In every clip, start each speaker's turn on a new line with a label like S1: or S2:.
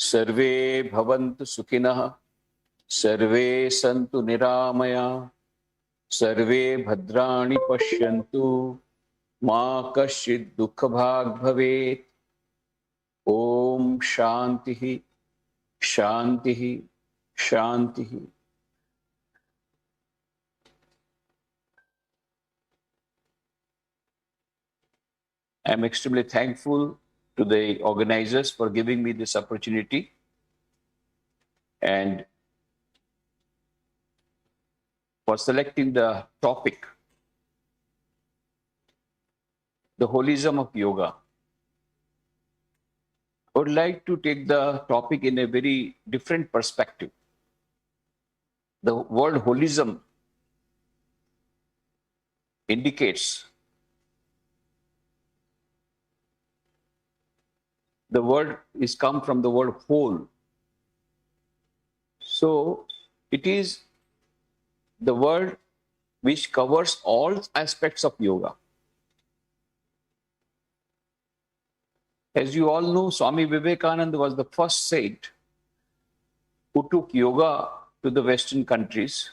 S1: सर्वे भवन्तु सुखिनः, सर्वे सन्तु निरामया, सर्वे भद्राणि पश्यन्तु, मा कश्चित् दुःखभाग् भवेत्। ओम शांतिः शांतिः शांतिः। I am extremely thankful to the organizers for giving me this opportunity, and for selecting the topic, the holism of yoga. I would like to take the topic in a very different perspective. The word holism indicates the word is come from the word whole. So it is the word which covers all aspects of yoga. As you all know, Swami Vivekananda was the first saint who took yoga to the Western countries.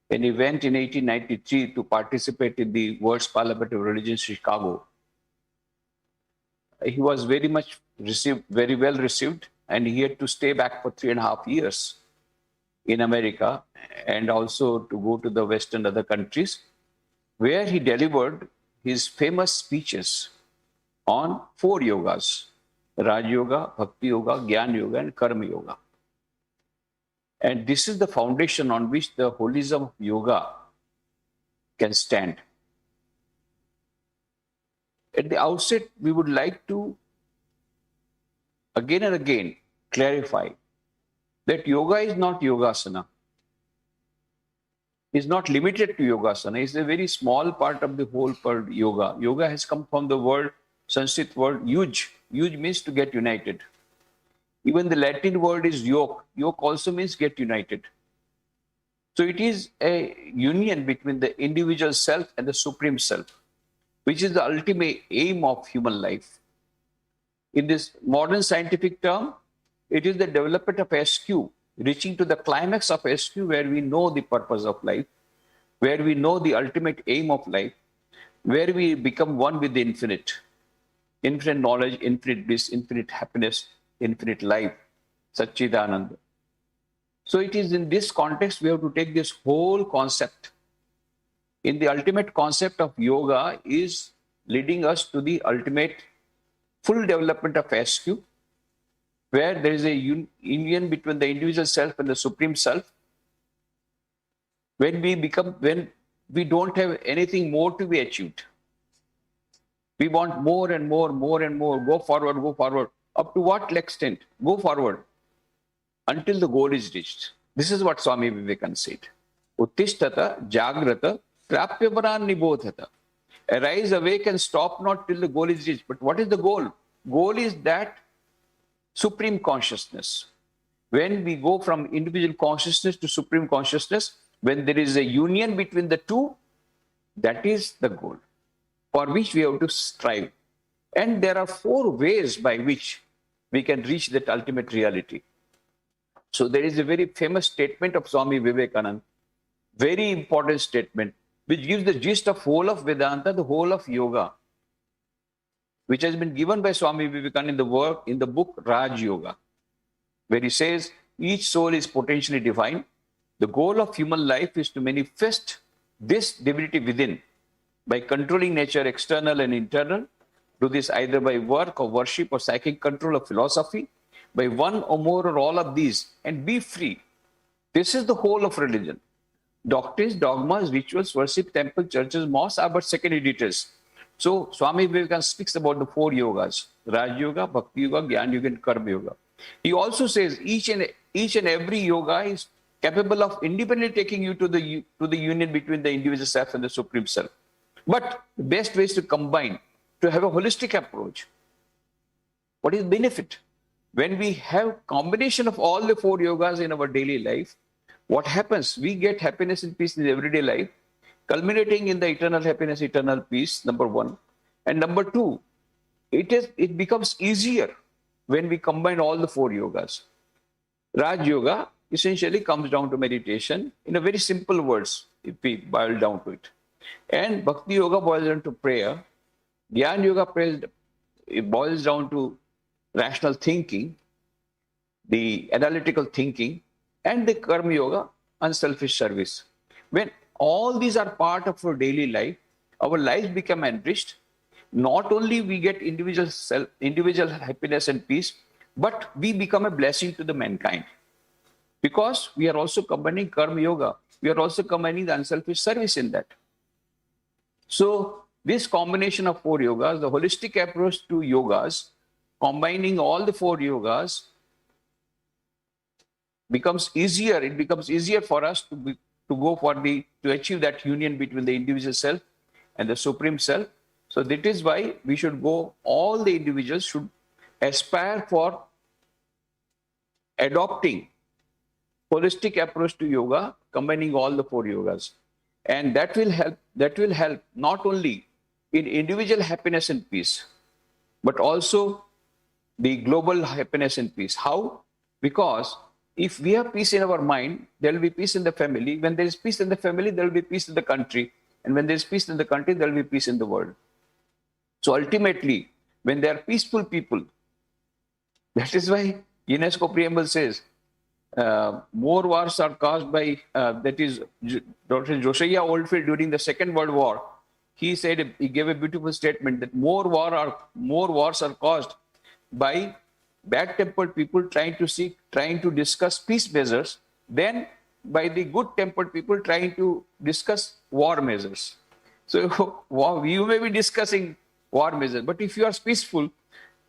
S1: When he went in 1893 to participate in the World's Parliament of Religion in Chicago, he was very well received, and he had to stay back for 3.5 years in America and also to go to the West and other countries, where he delivered his famous speeches on 4 yogas: Raj Yoga, Bhakti Yoga, Jnana Yoga, and Karma Yoga. And this is the foundation on which the holism of yoga can stand. At the outset, we would like to again and again clarify that yoga is not yogasana. It's not limited to yogasana. It's a very small part of the whole part yoga. Yoga has come from the word, Sanskrit word, yuj. Yuj means to get united. Even the Latin word is yoke. Yoke also means get united. So it is a union between the individual self and the supreme self, which is the ultimate aim of human life. In this modern scientific term, it is the development of SQ, reaching to the climax of SQ, where we know the purpose of life, where we know the ultimate aim of life, where we become one with the infinite. Infinite knowledge, infinite bliss, infinite happiness, infinite life, Satchidananda. So it is in this context we have to take this whole concept. In the ultimate concept of yoga is leading us to the ultimate full development of SQ, where there is a union between the individual self and the supreme self. When we don't have anything more to be achieved. We want more and more, more and more. Go forward, go forward. Up to what extent? Go forward until the goal is reached. This is what Swami Vivekananda said. Uttishtata, Jagrata, Prapyaparan Nibodhata. Arise, awake, and stop not till the goal is reached. But what is the goal? Goal is that supreme consciousness. When we go from individual consciousness to supreme consciousness, when there is a union between the two, that is the goal for which we have to strive. And there are 4 ways by which we can reach that ultimate reality. So there is a very famous statement of Swami Vivekananda, very important statement, which gives the gist of whole of Vedanta, the whole of yoga, which has been given by Swami Vivekananda in the book Raj Yoga, where he says, each soul is potentially divine. The goal of human life is to manifest this divinity within by controlling nature, external and internal. Do this either by work or worship or psychic control or philosophy, by one or more or all of these, and be free. This is the whole of religion. Doctrines, dogmas, rituals, worship, temple, churches, mosques are but secondary details. So Swami Vivekananda speaks about the 4 yogas: Raj Yoga, Bhakti Yoga, Jnana Yoga, and Karma Yoga. He also says each and every yoga is capable of independently taking you to the union between the individual self and the supreme self. But the best way is to combine, to have a holistic approach. What is benefit? When we have combination of all the 4 yogas in our daily life, what happens? We get happiness and peace in everyday life, culminating in the eternal happiness, eternal peace, number 1. And number 2, it becomes easier when we combine all the 4 yogas. Raj Yoga essentially comes down to meditation in a very simple words, if we boil down to it. And Bhakti Yoga boils down to prayer. Gyan Yoga it boils down to rational thinking, the analytical thinking, and the Karma Yoga, unselfish service. When all these are part of our daily life, our lives become enriched. Not only we get individual happiness and peace, but we become a blessing to the mankind. Because we are also combining Karma Yoga. We are also combining the unselfish service in that. So this combination of 4 yogas, the holistic approach to yogas, combining all the 4 yogas becomes easier. It becomes easier for us to achieve that union between the individual self and the supreme self. So that is why we should go, all the individuals should aspire for adopting holistic approach to yoga, combining all the 4 yogas. And that will help not only in individual happiness and peace, but also the global happiness and peace. How? Because if we have peace in our mind, there will be peace in the family. When there is peace in the family, there will be peace in the country. And when there is peace in the country, there will be peace in the world. So ultimately, when there are peaceful people, that is why UNESCO preamble says, more wars are caused by, that is, Dr. Josiah Oldfield during the Second World War. He gave a beautiful statement that more wars are caused by bad-tempered people trying to discuss peace measures than by the good-tempered people trying to discuss war measures. So you may be discussing war measures, but if you are peaceful,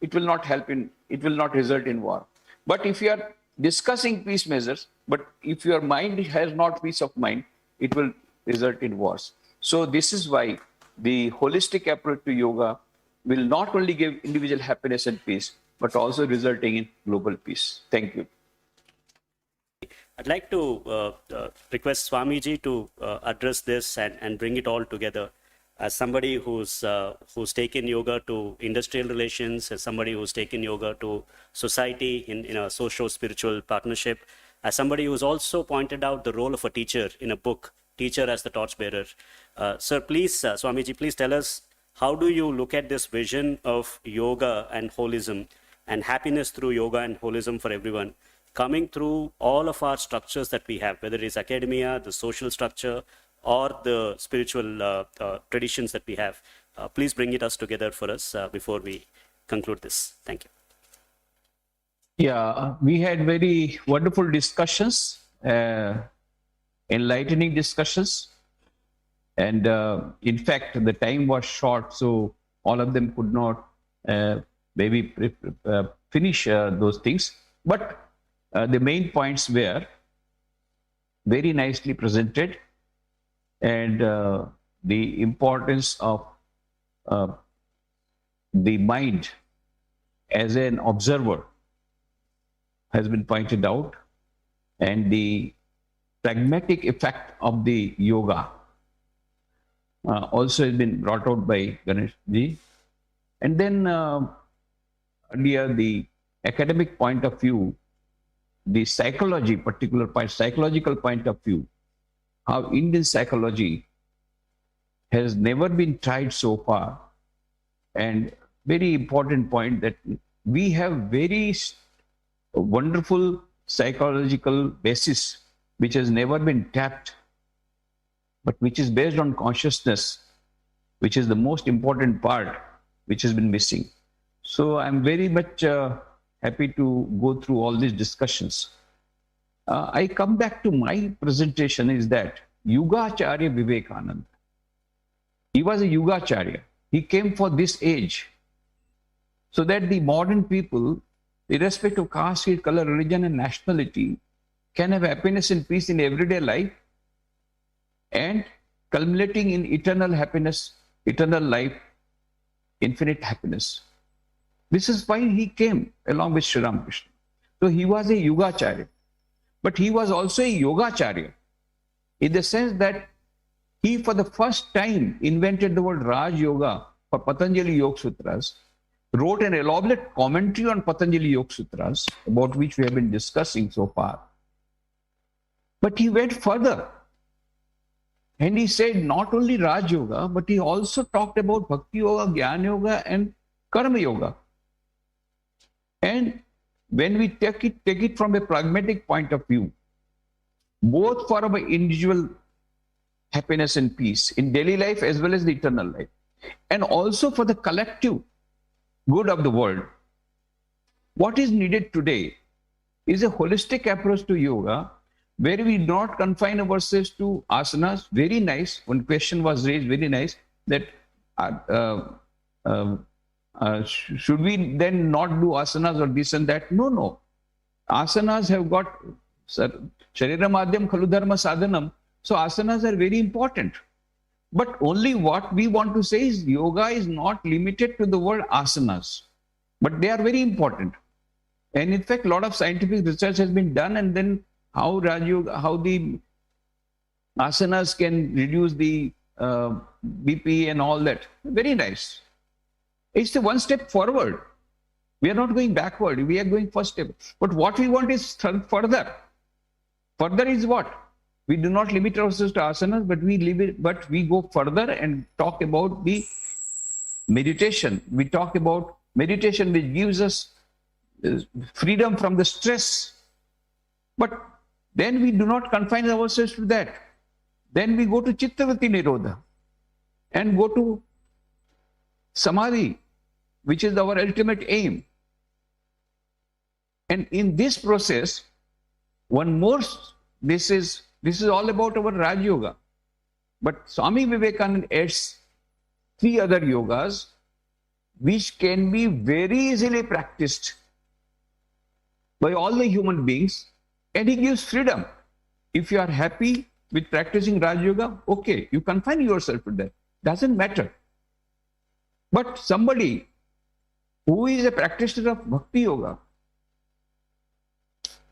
S1: it will not result in war. But if you are discussing peace measures, but if your mind has not peace of mind, it will result in wars. So this is why the holistic approach to yoga will not only give individual happiness and peace, but also resulting in global peace. Thank you.
S2: I'd like to request Swamiji to address this and bring it all together. As somebody who's taken yoga to industrial relations, as somebody who's taken yoga to society in a socio-spiritual partnership, as somebody who's also pointed out the role of a teacher in a book, Teacher as the Torchbearer. Sir, please, Swamiji, please tell us, how do you look at this vision of yoga and holism and happiness through yoga and holism for everyone, coming through all of our structures that we have, whether it is academia, the social structure, or the spiritual traditions that we have? Please bring us together for us before we conclude this. Thank you.
S1: Yeah, we had very wonderful discussions, enlightening discussions. And in fact, the time was short, so all of them could not finish those things. But the main points were very nicely presented. And the importance of the mind as an observer has been pointed out, and the pragmatic effect of the yoga also has been brought out by Ganeshji. And then earlier, the academic point of view, the psychological point of view, how Indian psychology has never been tried so far. And very important point that we have very wonderful psychological basis which has never been tapped, but which is based on consciousness, which is the most important part which has been missing. So I'm very much happy to go through all these discussions. I come back to my presentation is that Yugacharya Vivekananda, he was a Yugacharya. He came for this age so that the modern people, irrespective of caste, creed, color, religion, and nationality, can have happiness and peace in everyday life and culminating in eternal happiness, eternal life, infinite happiness. This is why he came along with Sri Ramakrishna. So he was a Yugacharya, but he was also a Yogacharya in the sense that he for the first time invented the word Raj Yoga for Patanjali Yoga Sutras, wrote an elaborate commentary on Patanjali Yoga Sutras, about which we have been discussing so far. But he went further. And he said not only Raj Yoga, but he also talked about Bhakti Yoga, Jnana Yoga, and Karma Yoga. And when we take it from a pragmatic point of view, both for our individual happiness and peace in daily life as well as the eternal life, and also for the collective good of the world, what is needed today is a holistic approach to yoga, where we do not confine ourselves to asanas. Very nice. One question was raised, very nice, that should we then not do asanas or this and that? No. Asanas have got Sharira Madhyam Khalu Dharma Sadhanam. So asanas are very important. But only what we want to say is yoga is not limited to the word asanas, but they are very important. And in fact, a lot of scientific research has been done, and then how the asanas can reduce the BP and all that. Very nice. It's the one step forward. We are not going backward. We are going first step. But what we want is further. Further is what? We do not limit ourselves to asanas, but we go further and talk about the meditation. We talk about meditation which gives us freedom from the stress. But then we do not confine ourselves to that. Then we go to Chittavati Nirodha and go to Samadhi, which is our ultimate aim. And in this process, this is all about our Raj Yoga. But Swami Vivekananda adds 3 other yogas which can be very easily practiced by all the human beings, and he gives freedom. If you are happy with practicing Raj Yoga, okay, you confine yourself to that. Doesn't matter. But somebody who is a practitioner of Bhakti Yoga,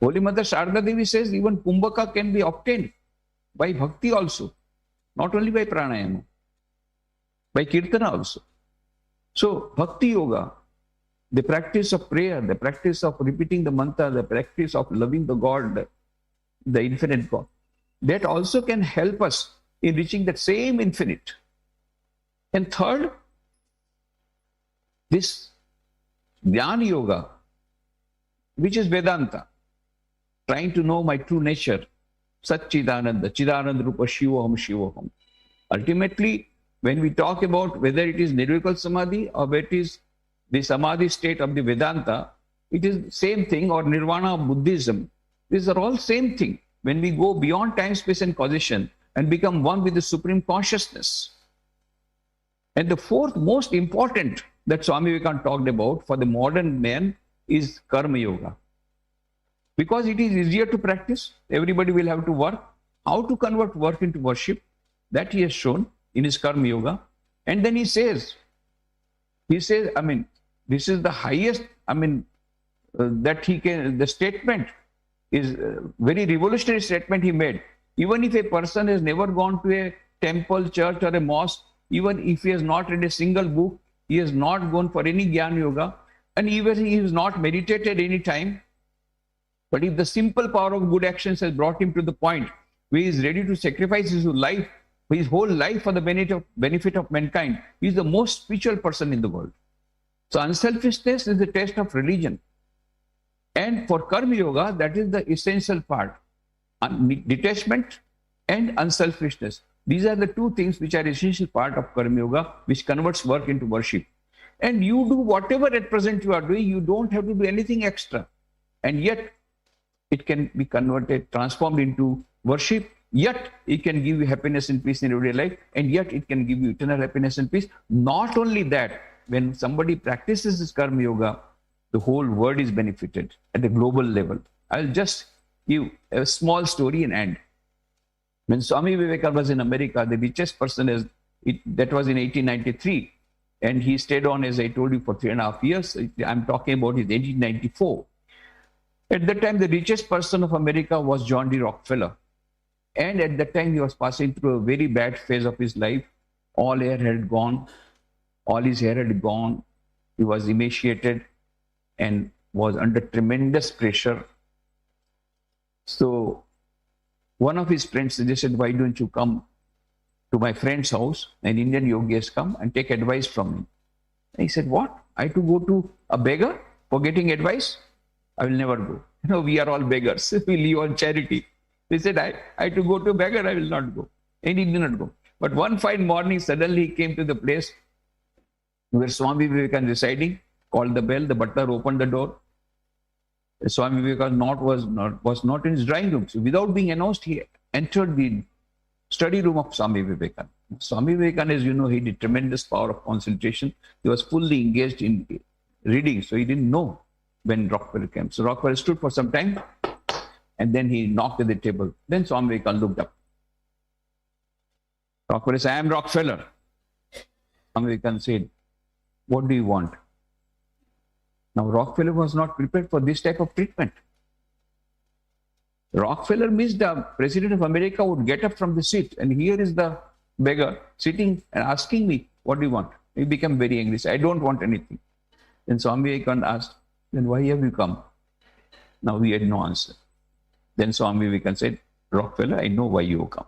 S1: Holy Mother Sharda Devi says even Kumbhaka can be obtained by Bhakti also, not only by Pranayama, by Kirtana also. So Bhakti Yoga, the practice of prayer, the practice of repeating the mantra, the practice of loving the God, the infinite God, that also can help us in reaching that same infinite. And third, this Jnana Yoga, which is Vedanta, trying to know my true nature, Satchidananda, Chidananda Rupa Shivoham Shivoham. Ultimately, when we talk about whether it is Nirvikal Samadhi or whether it is the Samadhi state of the Vedanta, it is the same thing, or Nirvana of Buddhism. These are all same thing. When we go beyond time, space and causation and become one with the Supreme Consciousness. And the fourth most important that Swami Vivekananda talked about for the modern man is Karma Yoga. Because it is easier to practice, everybody will have to work. How to convert work into worship, that he has shown in his Karma Yoga. And then he says, this is the highest, that he can, the statement is a very revolutionary statement he made. Even if a person has never gone to a temple, church or a mosque, even if he has not read a single book, he has not gone for any Jnana Yoga, and even he has not meditated any time, but if the simple power of good actions has brought him to the point where he is ready to sacrifice his life, his whole life for the benefit of mankind, he is the most spiritual person in the world. So unselfishness is the test of religion. And for Karma Yoga, that is the essential part. Detachment and unselfishness. These are the 2 things which are essential part of Karma Yoga, which converts work into worship. And you do whatever at present you are doing, you don't have to do anything extra. And yet, it can be converted, transformed into worship, yet it can give you happiness and peace in everyday life, and yet it can give you eternal happiness and peace. Not only that, when somebody practices this Karma Yoga, the whole world is benefited at the global level. I'll just give a small story and end. When Swami Vivekananda was in America, the richest person that was in 1893, and he stayed on, as I told you, for 3.5 years. I'm talking about his 1894. At that time, the richest person of America was John D. Rockefeller. And at that time, he was passing through a very bad phase of his life. All hair had gone. All his hair had gone. He was emaciated and was under tremendous pressure. So one of his friends suggested, why don't you come to my friend's house, an Indian yogi has come, and take advice from him. And he said, what? I have to go to a beggar for getting advice? I will never go. We are all beggars. We live on charity. He said, I have to go to a beggar, I will not go. And he did not go. But one fine morning, suddenly he came to the place where Swami Vivekananda residing, called the bell, the butler opened the door. Swami Vivekananda was not in his drawing room. So without being announced, he entered the study room of Swami Vivekananda. Swami Vivekananda, as you know, he had tremendous power of concentration. He was fully engaged in reading, so he didn't know when Rockefeller came. So Rockefeller stood for some time, and then he knocked at the table. Then Swami Vivekananda looked up. Rockefeller said, I am Rockefeller. Swami Vivekananda said, what do you want? Now Rockefeller was not prepared for this type of treatment. Rockefeller means the President of America would get up from the seat, and here is the beggar sitting and asking me, what do you want? He became very angry. He said, I don't want anything. Then Swami Vivekananda asked, then why have you come? Now he had no answer. Then Swami Vivekananda said, Rockefeller, I know why you come.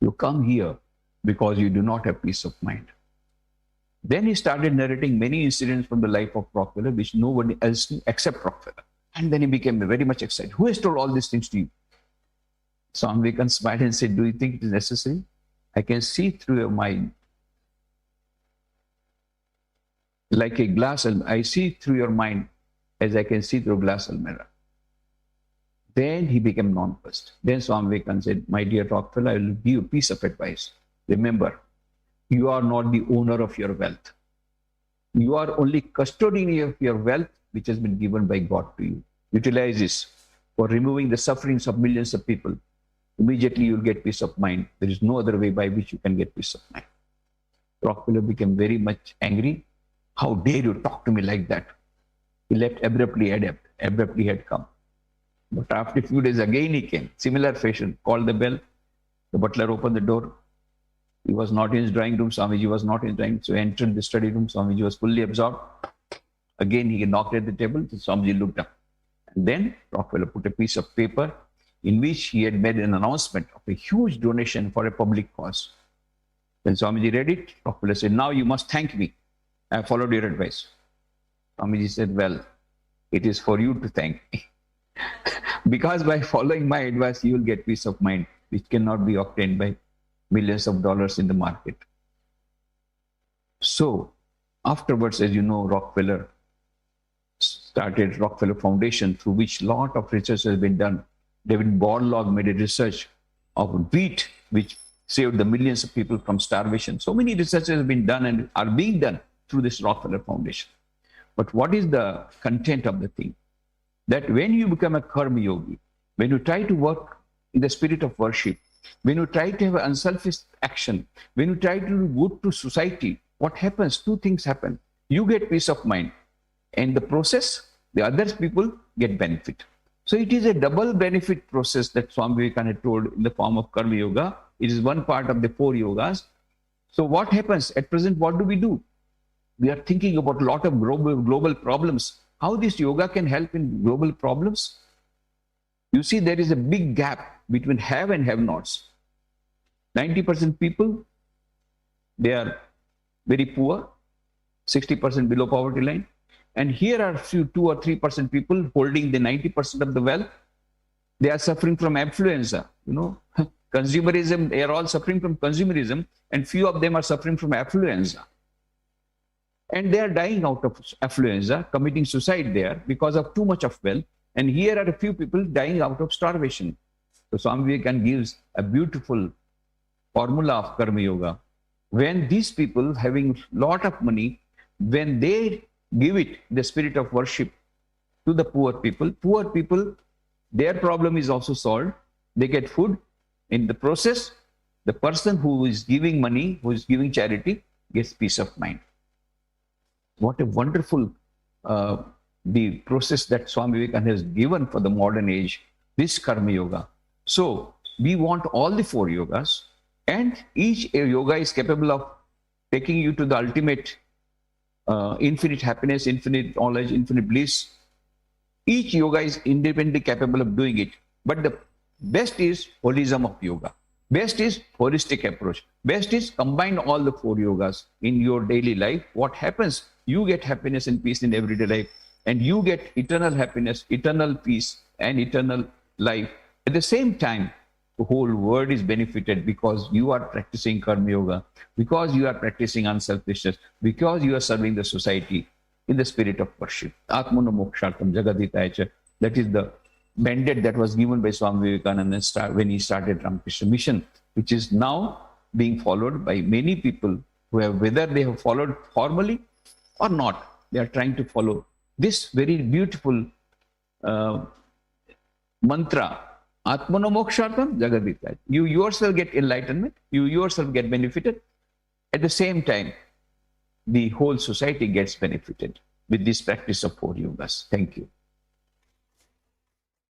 S1: You come here because you do not have peace of mind. Then he started narrating many incidents from the life of Rockefeller, which nobody else knew except Rockefeller. And then he became very much excited. Who has told all these things to you? Swami Vivekananda smiled and said, do you think it is necessary? I can see through your mind. Like a glass, I see through your mind as I can see through a glass mirror. Then he became nonplussed. Then Swami Vivekananda said, my dear Rockefeller, I will give you a piece of advice. Remember, you are not the owner of your wealth. You are only custodian of your wealth, which has been given by God to you. Utilize this for removing the sufferings of millions of people. Immediately you will get peace of mind. There is no other way by which you can get peace of mind. Rockefeller became very much angry. How dare you talk to me like that? He left abruptly had come. But after a few days again he came, similar fashion, called the bell. The butler opened the door. He was not in his drawing room. Swamiji was not in his drawing room. So he entered the study room. Swamiji was fully absorbed. Again, he knocked at the table. Swamiji looked up. And then Rockefeller put a piece of paper in which he had made an announcement of a huge donation for a public cause. When Swamiji read it, Rockefeller said, now you must thank me. I followed your advice. Swamiji said, well, it is for you to thank me. Because by following my advice, you will get peace of mind, which cannot be obtained by millions of dollars in the market. So afterwards, as you know, Rockefeller started Rockefeller Foundation, through which a lot of research has been done. David Borlaug made a research of wheat, which saved the millions of people from starvation. So many researches have been done and are being done through this Rockefeller Foundation. But what is the content of the thing? That when you become a karma yogi, when you try to work in the spirit of worship, when you try to have unselfish action, when you try to do good to society, what happens? Two things happen. You get peace of mind. And in the process, the other people get benefit. So it is a double benefit process that Swami Vivekananda told in the form of karma yoga. It is one part of the 4 yogas. So what happens? At present, what do? We are thinking about a lot of global problems. How this yoga can help in global problems? You see, there is a big gap between have and have-nots. 90% people, they are very poor, 60% below poverty line. And here are few 2 or 3% people holding the 90% of the wealth. They are suffering from affluenza. Consumerism, they are all suffering from consumerism, and few of them are suffering from affluenza. And they are dying out of affluenza, committing suicide there because of too much of wealth. And here are a few people dying out of starvation. So Swami Vivekananda gives a beautiful formula of karma yoga. When these people having lot of money, when they give it the spirit of worship to the poor people, their problem is also solved. They get food. In the process, the person who is giving money, who is giving charity, gets peace of mind. What a wonderful the process that Swami Vivekananda has given for the modern age, this karma yoga. So we want all the 4 yogas, and each yoga is capable of taking you to the ultimate infinite happiness, infinite knowledge, infinite bliss. Each yoga is independently capable of doing it. But the best is holism of yoga. Best is holistic approach. Best is combine all the 4 yogas in your daily life. What happens? You get happiness and peace in everyday life, and you get eternal happiness, eternal peace, and eternal life. At the same time, the whole world is benefited because you are practicing karma yoga, because you are practicing unselfishness, because you are serving the society in the spirit of worship. Atmano mokshartam jagaditaya cha. That is the mandate that was given by Swami Vivekananda when he started Ramakrishna Mission, which is now being followed by many people who have, whether they have followed formally or not, they are trying to follow this very beautiful mantra, Atmano mokshartam jagaditaya. You yourself get enlightenment, you yourself get benefited. At the same time, the whole society gets benefited with this practice of 4 yogas. Thank you.